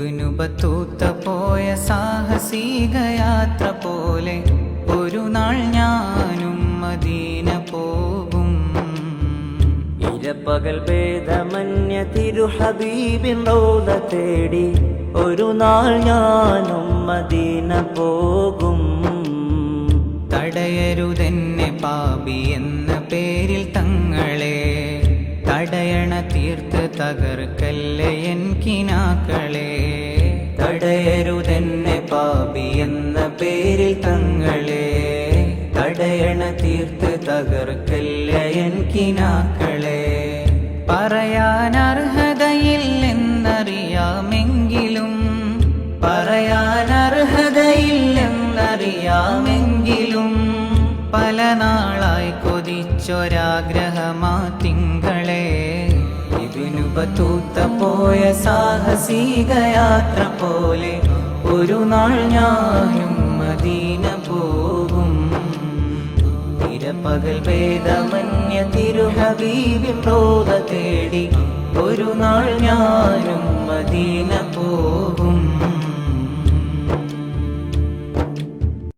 Ibnu Battuta പോയ സാഹസിക യാത്ര പോലെ ഒരു നാൾ ഞാനും മദീന പോകും. ഇരപ്പകൽ ഭേദമന്യ തിരുഹബീബിൻ റൗള തേടി ഒരു നാൾ ഞാനും മദീന പോകും. തടയരുതെന്നെ പാപി എന്ന പേരിൽ തങ്ങളെ, തടയണ തീർത്ത് തകർക്കല്ലേ എൻ കിനാക്കളെ. തടയരുതെന്നെ പാപി എന്ന പേരിൽ തങ്ങളെ, തടയണ തീർത്ത് തകർക്കല്ലേ എൻ കിനാക്കളെ. പറയാൻ അർഹതയില്ലെന്നറിയാമെങ്കിലും, പറയാൻ അർഹതയില്ലെന്നറിയാമെങ്കിലും പല നാളായി കൊതിച്ചൊരാഗ്രഹമാ തിങ്കളെ. ഇബ്നു ബത്തൂത്ത പോയ സാഹസിക യാത്ര പോലെ ഒരു നാൾ ഞാനും മദീന പോകും. ഇരപ്പകൽ ഭേദമന്യ തിരുഹബീബിൻ റൗള തേടി ഒരു നാൾ ഞാനും മദീന